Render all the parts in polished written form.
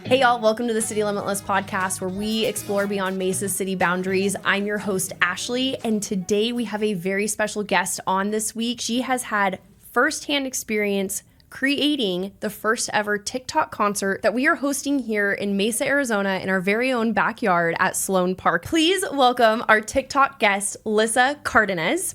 Hey y'all, welcome to the City Limitless podcast where we explore beyond Mesa's city boundaries. I'm your host, Ashley, and today we have a very special guest on this week. She has had firsthand experience creating the first ever TikTok concert that we are hosting here in Mesa, Arizona in our very own backyard at Sloan Park. Please welcome our TikTok guest, Lysa Cardenas.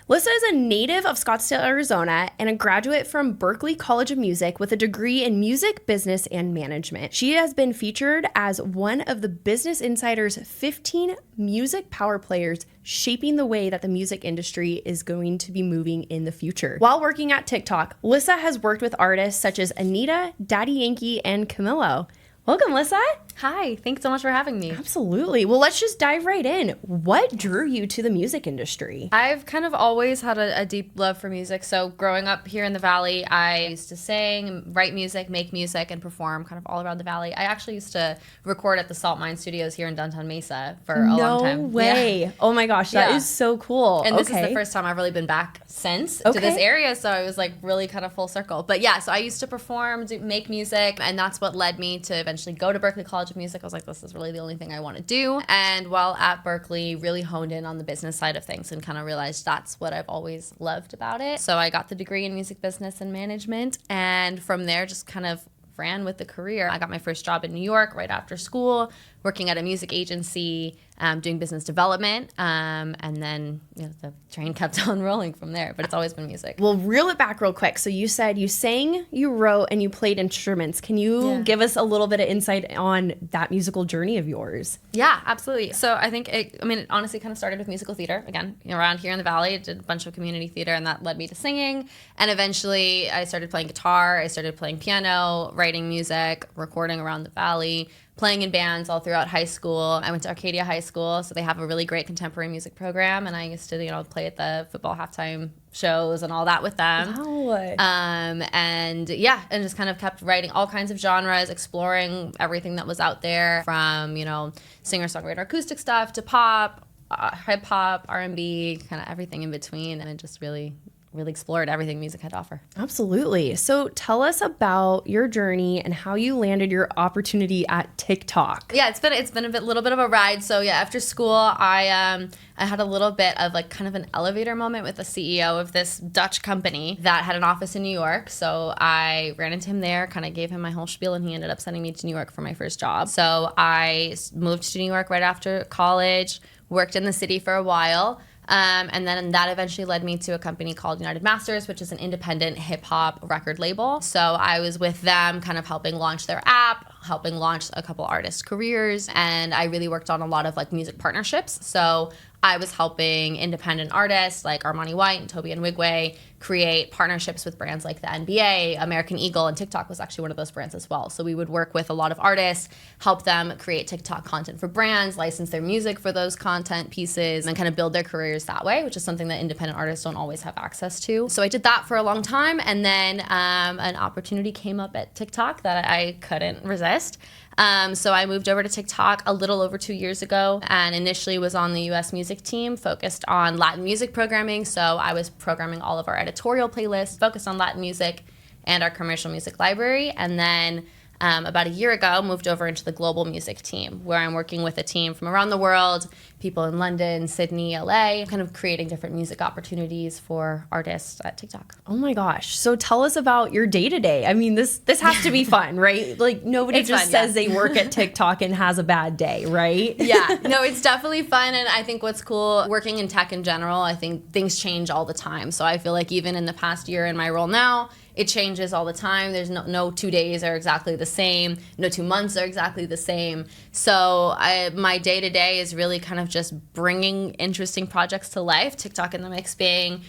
Lysa is a native of Scottsdale, Arizona, and a graduate from Berklee College of Music with a degree in music, business, and management. She has been featured as one of the Business Insider's 15 music power players shaping the way that the music industry is going to be moving in the future. While working at TikTok, Lysa has worked with artists such as Anita, Daddy Yankee, and Camilo. Welcome, Lysa. Hi, thanks so much for having me. Absolutely. Well, let's just dive right in. What drew you to the music industry? I've kind of always had a deep love for music. So growing up here in the Valley, I used to sing, write music, make music, and perform kind of all around the Valley. I actually used to record at the Salt Mine Studios here in downtown Mesa for a long time. No way. Yeah. Oh my gosh, that is so cool. And this is the first time I've really been back since to this area, so I was like really kind of full circle. But yeah, so I used to perform, make music, and that's what led me to eventually go to Berklee College of Music. I was like, this is really the only thing I want to do. And while at Berklee, really honed in on the business side of things and kind of realized that's what I've always loved about it. So I got the degree in music business and management, and from there just kind of ran with the career. I got my first job in New York right after school, working at a music agency, doing business development, and then the train kept on rolling from there, but it's always been music. Well, reel it back real quick. So you said you sang, you wrote, and you played instruments. Can you give us a little bit of insight on that musical journey of yours? Yeah, absolutely. So I think it honestly kind of started with musical theater. Again, around here in the Valley, I did a bunch of community theater, and that led me to singing. And eventually I started playing guitar, I started playing piano, writing music, recording around the Valley, playing in bands all throughout high school. I went to Arcadia High School, so they have a really great contemporary music program, and I used to, play at the football halftime shows and all that with them. Wow. And just kind of kept writing all kinds of genres, exploring everything that was out there from, singer-songwriter acoustic stuff to pop, hip-hop, R&B, kind of everything in between, and it just really explored everything music had to offer. Absolutely. So tell us about your journey and how you landed your opportunity at TikTok. Yeah, it's been a little bit of a ride. So yeah, after school, I had a little bit of kind of an elevator moment with the CEO of this Dutch company that had an office in New York. So I ran into him there, kind of gave him my whole spiel, and he ended up sending me to New York for my first job. So I moved to New York right after college, worked in the city for a while. And then that eventually led me to a company called United Masters, which is an independent hip-hop record label. So I was with them kind of helping launch their app, helping launch a couple artists' careers, and I really worked on a lot of music partnerships. So I was helping independent artists like Armani White and Toby and Wigway create partnerships with brands like the NBA, American Eagle, and TikTok was actually one of those brands as well. So we would work with a lot of artists, help them create TikTok content for brands, license their music for those content pieces, and kind of build their careers that way, which is something that independent artists don't always have access to. So I did that for a long time, and then an opportunity came up at TikTok that I couldn't resist. So I moved over to TikTok a little over 2 years ago, and initially was on the US music team focused on Latin music programming. So I was programming all of our editorial playlists focused on Latin music and our commercial music library. And then about a year ago, moved over into the global music team, where I'm working with a team from around the world, people in London, Sydney, LA, kind of creating different music opportunities for artists at TikTok. Oh my gosh. So tell us about your day-to-day. I mean, this has to be fun, right? Nobody says they work at TikTok and has a bad day, right? Yeah, no, it's definitely fun. And I think what's cool, working in tech in general, I think things change all the time. So I feel like even in the past year in my role now, it changes all the time. There's no 2 days are exactly the same. No 2 months are exactly the same. So my day-to-day is really kind of just bringing interesting projects to life. TikTok in the mix being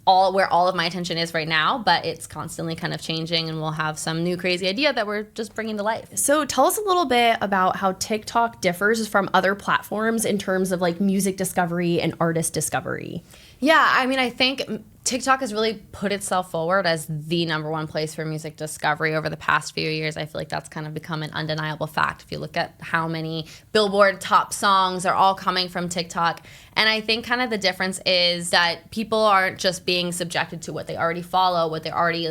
where all of my attention is right now, but it's constantly kind of changing, and we'll have some new crazy idea that we're just bringing to life. So tell us a little bit about how TikTok differs from other platforms in terms of music discovery and artist discovery. Yeah, I think TikTok has really put itself forward as the number one place for music discovery over the past few years. I feel like that's kind of become an undeniable fact. If you look at how many Billboard top songs are all coming from TikTok. And I think kind of the difference is that people aren't just being subjected to what they already follow, what they're already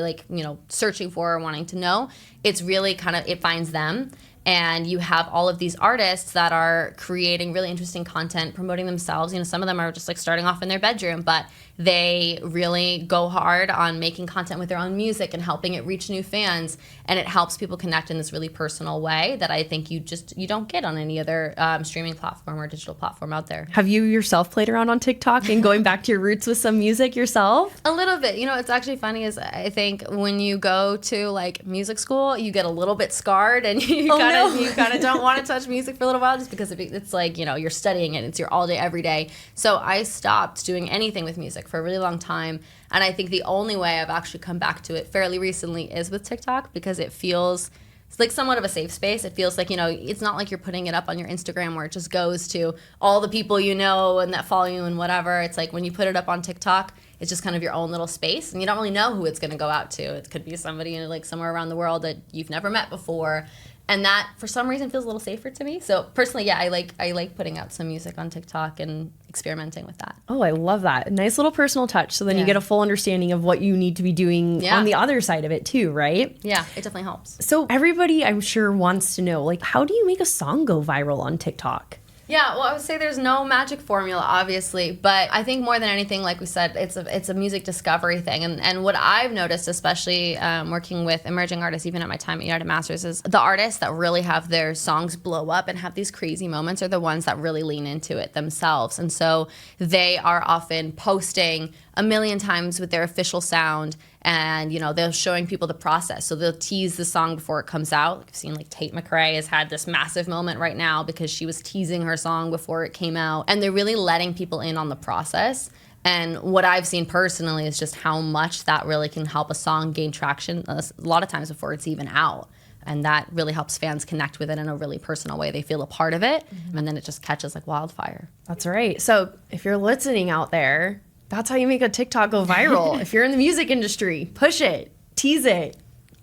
searching for or wanting to know. It's really kind of, it finds them. and you have all of these artists that are creating really interesting content, promoting themselves. You know, some of them are just like starting off in their bedroom, but they really go hard on making content with their own music and helping it reach new fans, and it helps people connect in this really personal way that I think you don't get on any other streaming platform or digital platform out there. Have you yourself played around on TikTok and going back to your roots with some music yourself? A little bit. You know, it's actually funny is I think when you go to like music school, you get a little bit scarred and you kind of don't want to touch music for a little while just because it's like, you know, you're studying it. It's your all day, every day. So I stopped doing anything with music for a really long time. And I think the only way I've actually come back to it fairly recently is with TikTok, because it feels it's like somewhat of a safe space. It feels like, you know, it's not like you're putting it up on your Instagram where it just goes to all the people you know and that follow you and whatever. It's like when you put it up on TikTok, it's just kind of your own little space, and you don't really know who it's going to go out to. It could be somebody, you know, like somewhere around the world that you've never met before. And that, for some reason, feels a little safer to me. So personally, yeah, I like putting out some music on TikTok and experimenting with that. Oh, I love that. A nice little personal touch. So then you get a full understanding of what you need to be doing on the other side of it too, right? Yeah, it definitely helps. So everybody, I'm sure, wants to know, like, how do you make a song go viral on TikTok? Yeah, well, I would say there's no magic formula, obviously, but I think more than anything, like we said, it's a music discovery thing. And what I've noticed, especially working with emerging artists, even at my time at United Masters, is the artists that really have their songs blow up and have these crazy moments are the ones that really lean into it themselves. And so they are often posting a million times with their official sound, and you know, they're showing people the process. So they'll tease the song before it comes out. I've seen like Tate McRae has had this massive moment right now because she was teasing her song before it came out, and they're really letting people in on the process. And what I've seen personally is just how much that really can help a song gain traction a lot of times before it's even out. And that really helps fans connect with it in a really personal way. They feel a part of it, and then it just catches like wildfire. That's right. So if you're listening out there, that's how you make a TikTok go viral. If you're in the music industry, push it, tease it.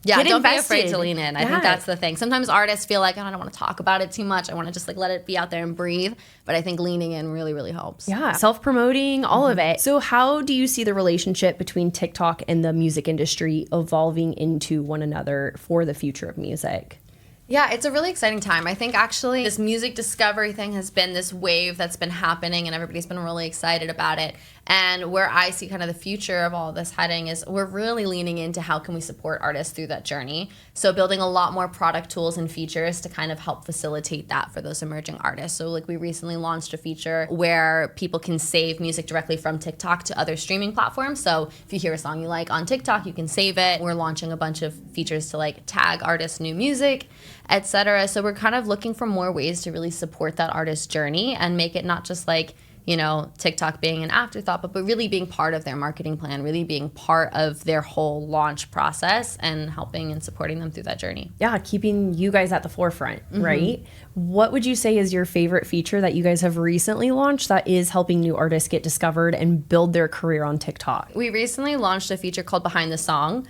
Yeah, don't be afraid to lean in. I think that's the thing. Sometimes artists feel like, oh, I don't want to talk about it too much. I want to just like let it be out there and breathe. But I think leaning in really, really helps. Yeah, self-promoting, all of it. So how do you see the relationship between TikTok and the music industry evolving into one another for the future of music? Yeah, it's a really exciting time. I think actually this music discovery thing has been this wave that's been happening, and everybody's been really excited about it. And where I see kind of the future of all of this heading is we're really leaning into how can we support artists through that journey. So building a lot more product tools and features to kind of help facilitate that for those emerging artists. So like we recently launched a feature where people can save music directly from TikTok to other streaming platforms. So if you hear a song you like on TikTok, you can save it. We're launching a bunch of features to like tag artists' new music, etc. So we're kind of looking for more ways to really support that artist's journey and make it not just like, you know, TikTok being an afterthought, but really being part of their marketing plan, really being part of their whole launch process and helping and supporting them through that journey. Yeah, keeping you guys at the forefront, right? What would you say is your favorite feature that you guys have recently launched that is helping new artists get discovered and build their career on TikTok? We recently launched a feature called Behind the Song.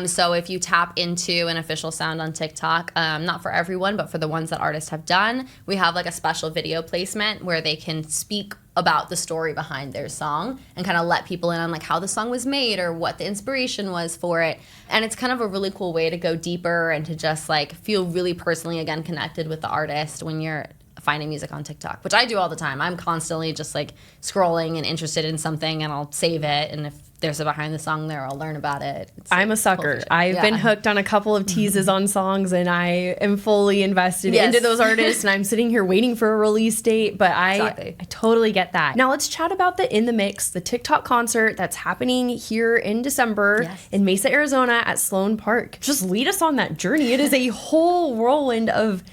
So if you tap into an official sound on TikTok, not for everyone, but for the ones that artists have done, we have like a special video placement where they can speak about the story behind their song and kind of let people in on like how the song was made or what the inspiration was for it. And it's kind of a really cool way to go deeper and to just like feel really personally again connected with the artist when you're finding music on TikTok, which I do all the time. I'm constantly just like scrolling and interested in something, and I'll save it, and if there's a behind the song there, I'll learn about it. I'm a sucker. I've been hooked on a couple of teases on songs, and I am fully invested into those artists, and I'm sitting here waiting for a release date, but I totally get that. Now let's chat about the In the Mix, the TikTok concert that's happening here in December in Mesa, Arizona at Sloan Park. Just lead us on that journey. It is a whole whirlwind of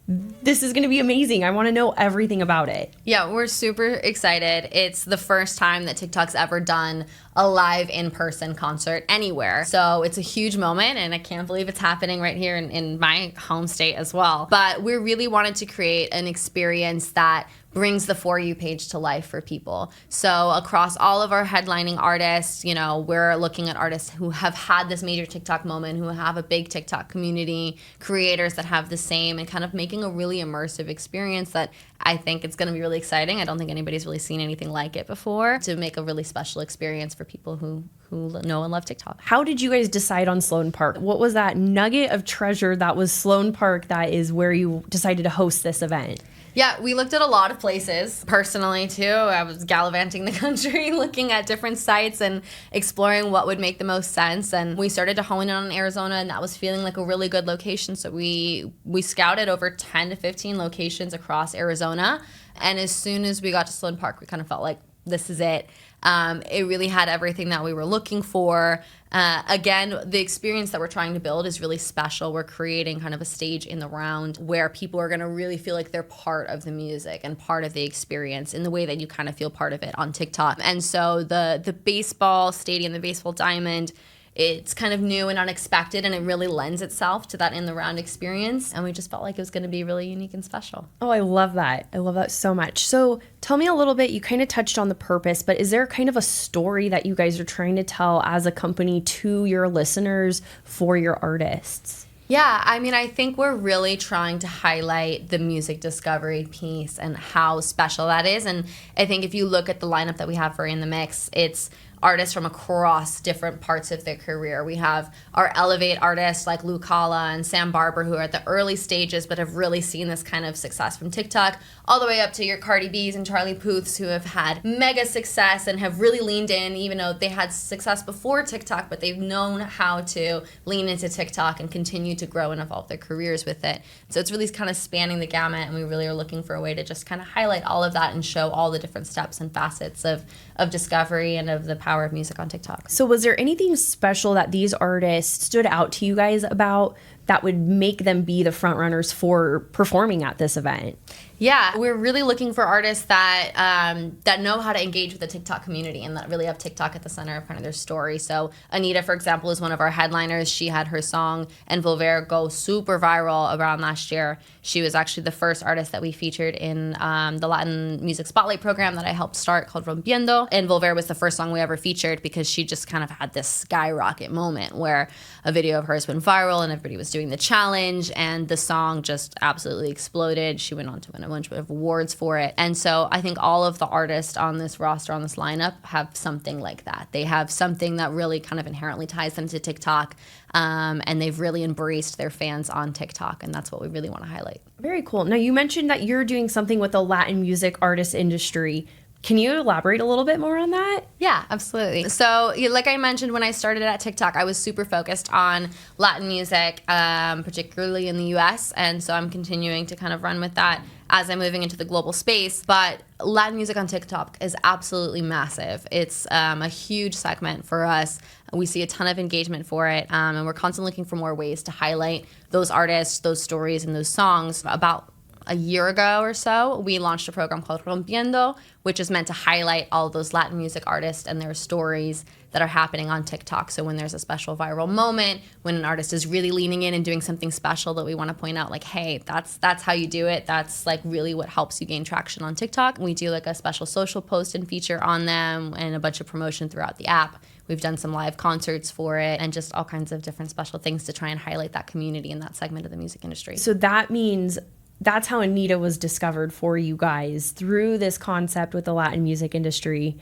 this is going to be amazing. I want to know everything about it. Yeah, we're super excited. It's the first time that TikTok's ever done a live in-person concert anywhere. So it's a huge moment, and I can't believe it's happening right here in my home state as well. But we really wanted to create an experience that brings the For You page to life for people. So across all of our headlining artists, you know, we're looking at artists who have had this major TikTok moment, who have a big TikTok community, creators that have the same, and kind of making a really immersive experience that I think it's going to be really exciting. I don't think anybody's really seen anything like it before, to make a really special experience for people who know and love TikTok. How did you guys decide on Sloan Park? What was that nugget of treasure that was Sloan Park that is where you decided to host this event? Yeah, we looked at a lot of places. Personally, too, I was gallivanting the country, looking at different sites and exploring what would make the most sense. And we started to hone in on Arizona, and that was feeling like a really good location. So we scouted over 10 to 15 locations across Arizona. And as soon as we got to Sloan Park, we kind of felt like this is it. It really had everything that we were looking for. Again, the experience that we're trying to build is really special. We're creating kind of a stage in the round where people are going to really feel like they're part of the music and part of the experience in the way that you kind of feel part of it on TikTok. And so the baseball stadium, the baseball diamond, it's kind of new and unexpected, and it really lends itself to that in the round experience. And we just felt like it was going to be really unique and special. Oh, I love that. I love that so much. So tell me a little bit, you kind of touched on the purpose, but is there kind of a story that you guys are trying to tell as a company to your listeners for your artists? Yeah, I mean, I think we're really trying to highlight the music discovery piece and how special that is. And I think if you look at the lineup that we have for In the Mix, it's artists from across different parts of their career. We have our Elevate artists like Lucala and Sam Barber, who are at the early stages but have really seen this kind of success from TikTok, all the way up to your Cardi B's and Charlie Puths, who have had mega success and have really leaned in, even though they had success before TikTok, but they've known how to lean into TikTok and continue to grow and evolve their careers with it. So it's really kind of spanning the gamut, and we really are looking for a way to just kind of highlight all of that and show all the different steps and facets of discovery and of the power of music on TikTok. So was there anything special that these artists stood out to you guys about that would make them be the front runners for performing at this event? Yeah, we're really looking for artists that know how to engage with the TikTok community and that really have TikTok at the center of kind of their story. So Anita, for example, is one of our headliners. She had her song En Volver go super viral around last year. She was actually the first artist that we featured in the Latin Music Spotlight program that I helped start called Rompiendo. En Volver was the first song we ever featured because she just kind of had this skyrocket moment where a video of hers went viral and everybody was doing the challenge, and the song just absolutely exploded. She went on to win a bunch of awards for it. And so I think all of the artists on this roster, on this lineup, have something like that. They have something that really kind of inherently ties them to TikTok, and they've really embraced their fans on TikTok, and that's what we really want to highlight. Very cool. Now, you mentioned that you're doing something with the Latin music artist industry. Can you elaborate a little bit more on that? Yeah, absolutely. So like I mentioned, when I started at TikTok, I was super focused on Latin music, particularly in the US. And so I'm continuing to kind of run with that as I'm moving into the global space. But Latin music on TikTok is absolutely massive. It's a huge segment for us. We see a ton of engagement for it. And we're constantly looking for more ways to highlight those artists, those stories, and those songs. About a year ago or so, we launched a program called Rompiendo, which is meant to highlight all of those Latin music artists and their stories that are happening on TikTok. So when there's a special viral moment, when an artist is really leaning in and doing something special that we want to point out, like, hey, that's how you do it. That's like really what helps you gain traction on TikTok. We do like a special social post and feature on them and a bunch of promotion throughout the app. We've done some live concerts for it and just all kinds of different special things to try and highlight that community and that segment of the music industry. So that means that's how Anita was discovered for you guys, through this concept with the Latin music industry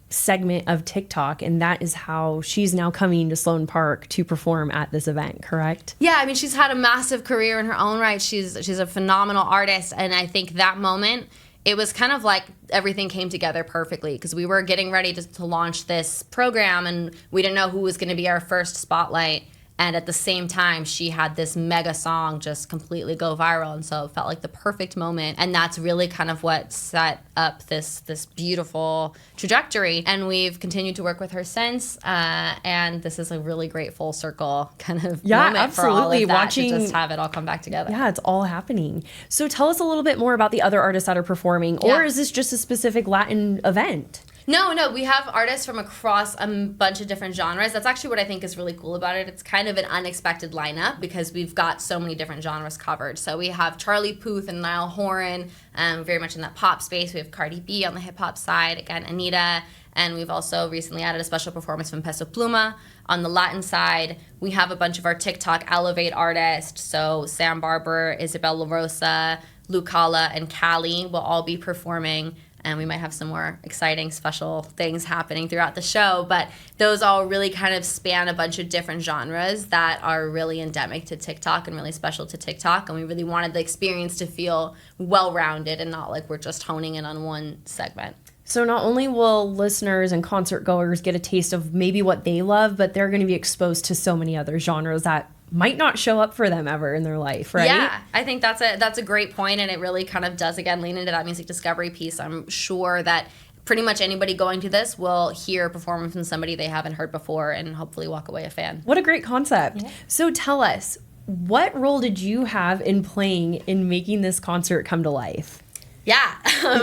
segment of TikTok, and that is how she's now coming to Sloan Park to perform at this event, correct? Yeah, I mean, she's had a massive career in her own right. She's a phenomenal artist, and I think that moment, it was kind of like everything came together perfectly because we were getting ready to launch this program, and we didn't know who was going to be our first spotlight. And at the same time, she had this mega song just completely go viral. And so it felt like the perfect moment. And that's really kind of what set up this beautiful trajectory. And we've continued to work with her since. And this is a really great full circle kind of moment absolutely. For all of that, Watching, to just have it all come back together. Yeah, it's all happening. So tell us a little bit more about the other artists that are performing. Yeah. Or is this just a specific Latin event? No, we have artists from across a bunch of different genres. That's actually what I think is really cool about it. It's kind of an unexpected lineup because we've got so many different genres covered. So we have Charlie Puth and Niall Horan, very much in that pop space. We have Cardi B on the hip-hop side, again, Anita, and we've also recently added a special performance from Peso Pluma. On the Latin side, we have a bunch of our TikTok Elevate artists, so Sam Barber, Isabel La Rosa, Lucala, and Cali will all be performing. and we might have some more exciting special things happening throughout the show. But those all really kind of span a bunch of different genres that are really endemic to TikTok and really special to TikTok. And we really wanted the experience to feel well-rounded and not like we're just honing in on one segment. So not only will listeners and concert goers get a taste of maybe what they love, but they're going to be exposed to so many other genres that might not show up for them ever in their life, right? Yeah, I think that's a great point, and it really kind of does, again, lean into that music discovery piece. I'm sure that pretty much anybody going to this will hear a performance from somebody they haven't heard before and hopefully walk away a fan. What a great concept. Yeah. So tell us, what role did you have in playing in making this concert come to life? Yeah,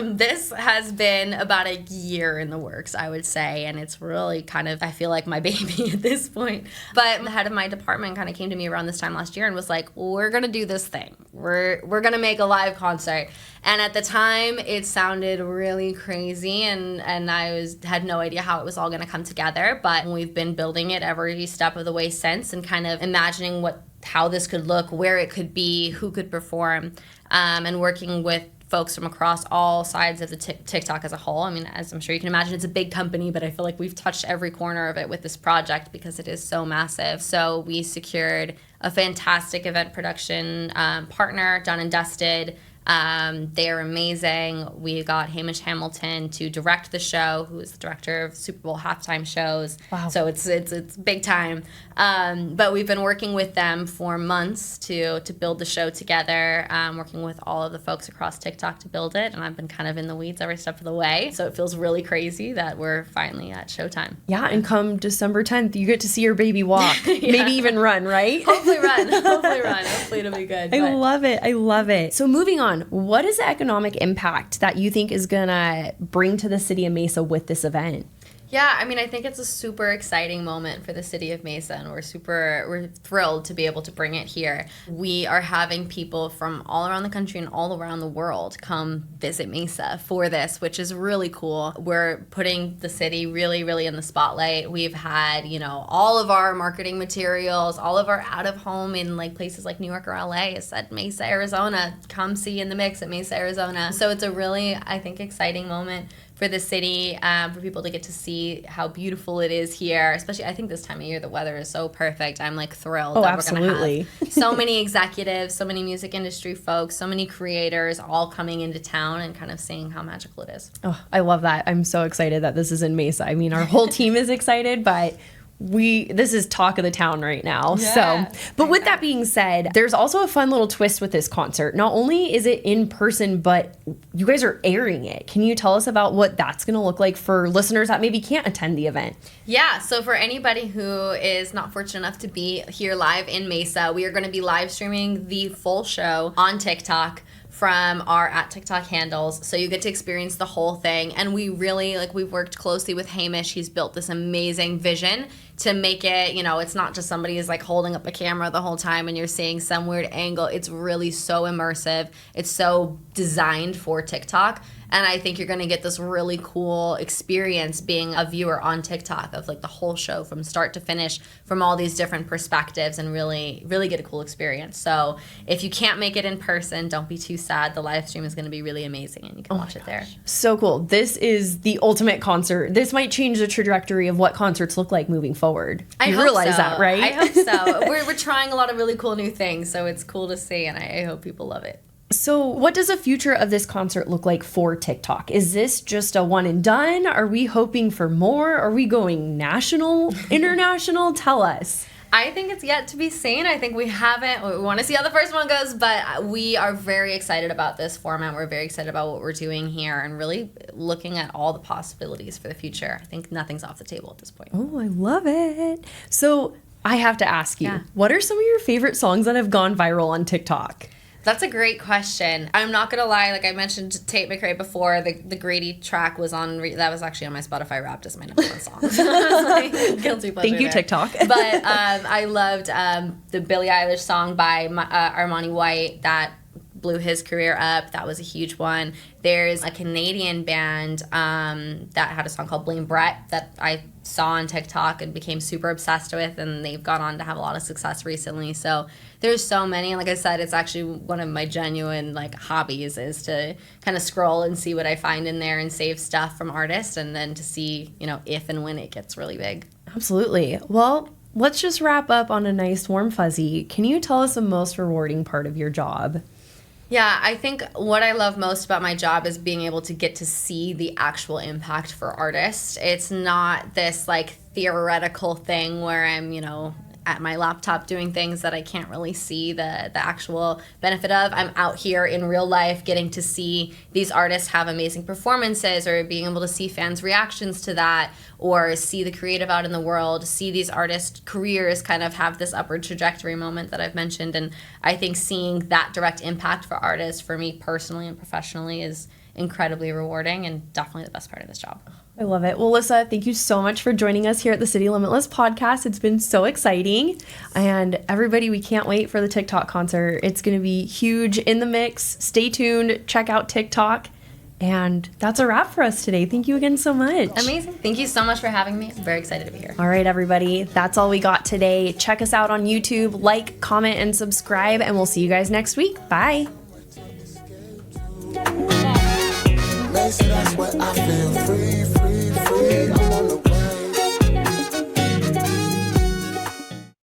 this has been about a year in the works, I would say, and it's really kind of, I feel like my baby at this point. But the head of my department kind of came to me around this time last year and was like, we're going to do this thing. We're going to make a live concert. And at the time, it sounded really crazy, and I had no idea how it was all going to come together. But we've been building it every step of the way since and kind of imagining how this could look, where it could be, who could perform, and working with folks from across all sides of the TikTok as a whole. I mean, as I'm sure you can imagine, it's a big company, but I feel like we've touched every corner of it with this project because it is so massive. So we secured a fantastic event production partner, Done and Dusted. They are amazing. We got Hamish Hamilton to direct the show, who is the director of Super Bowl halftime shows. Wow. So it's big time. But we've been working with them for months to build the show together, working with all of the folks across TikTok to build it. And I've been kind of in the weeds every step of the way. So it feels really crazy that we're finally at showtime. Yeah, and come December 10th, you get to see your baby walk. Yeah. Maybe even run, right? Hopefully run. Hopefully it'll be good. I love it. I love it. So moving on, what is the economic impact that you think is going to bring to the city of Mesa with this event? Yeah, I mean, I think it's a super exciting moment for the city of Mesa, and we're thrilled to be able to bring it here. We are having people from all around the country and all around the world come visit Mesa for this, which is really cool. We're putting the city really, really in the spotlight. We've had, all of our marketing materials, all of our out of home in like places like New York or LA is said Mesa, Arizona. Come see In the Mix at Mesa, Arizona. So it's a really, I think, exciting moment for the city, for people to get to see how beautiful it is here. Especially, I think this time of year, the weather is so perfect. I'm like thrilled that absolutely. We're going to have so many executives, so many music industry folks, so many creators all coming into town and kind of seeing how magical it is. Oh, I love that. I'm so excited that this is in Mesa. I mean, our whole team is excited, but this is talk of the town right now. Yeah. But with that being said, there's also a fun little twist with this concert. Not only is it in person, but you guys are airing it. Can you tell us about what that's going to look like for listeners that maybe can't attend the event? Yeah, so for anybody who is not fortunate enough to be here live in Mesa, we are going to be live streaming the full show on TikTok from our @TikTok handles, so you get to experience the whole thing. And we really, we've worked closely with Hamish. He's built this amazing vision to make it, it's not just somebody who's holding up a camera the whole time and you're seeing some weird angle. It's really so immersive. It's so designed for TikTok. And I think you're going to get this really cool experience being a viewer on TikTok of the whole show from start to finish from all these different perspectives and really, really get a cool experience. So if you can't make it in person, don't be too sad. The live stream is going to be really amazing and you can watch it there. So cool. This is the ultimate concert. This might change the trajectory of what concerts look like moving forward. You realize that, right? I hope so. We're trying a lot of really cool new things, so it's cool to see, and I hope people love it. So what does the future of this concert look like for TikTok? Is this just a one and done? Are we hoping for more? Are we going national, international? Tell us. I think it's yet to be seen. I think we want to see how the first one goes, but we are very excited about this format. We're very excited about what we're doing here and really looking at all the possibilities for the future. I think nothing's off the table at this point. Oh, I love it. So I have to ask you, What are some of your favorite songs that have gone viral on TikTok? That's a great question. I'm not gonna lie. I mentioned Tate McRae before. The Grady track was that was actually on my Spotify Wrapped as my #1 song. So guilty pleasure. Thank you, there. TikTok. But I loved the Billie Eilish song by Armani White that blew his career up. That was a huge one. There's a Canadian band that had a song called Blame Brett that I saw on TikTok and became super obsessed with, and they've gone on to have a lot of success recently. So there's so many, and like I said, it's actually one of my genuine like hobbies is to kind of scroll and see what I find in there and save stuff from artists, and then to see, you know, if and when it gets really big. Absolutely. Well, let's just wrap up on a nice warm fuzzy. Can you tell us the most rewarding part of your job? Yeah, I think what I love most about my job is being able to get to see the actual impact for artists. It's not this like theoretical thing where I'm, you know, at my laptop doing things that I can't really see the actual benefit of. I'm out here in real life getting to see these artists have amazing performances, or being able to see fans' reactions to that, or see the creative out in the world, see these artists' careers kind of have this upward trajectory moment that I've mentioned. And I think seeing that direct impact for artists, for me personally and professionally, is incredibly rewarding and definitely the best part of this job. I love it. Well, Lysa, thank you so much for joining us here at the City Limitless podcast. It's been so exciting. And everybody, we can't wait for the TikTok concert. It's going to be huge in the mix. Stay tuned. Check out TikTok. And that's a wrap for us today. Thank you again so much. Amazing. Thank you so much for having me. I'm very excited to be here. All right, everybody. That's all we got today. Check us out on YouTube. Like, comment, and subscribe. And we'll see you guys next week. Bye. That's what I feel free.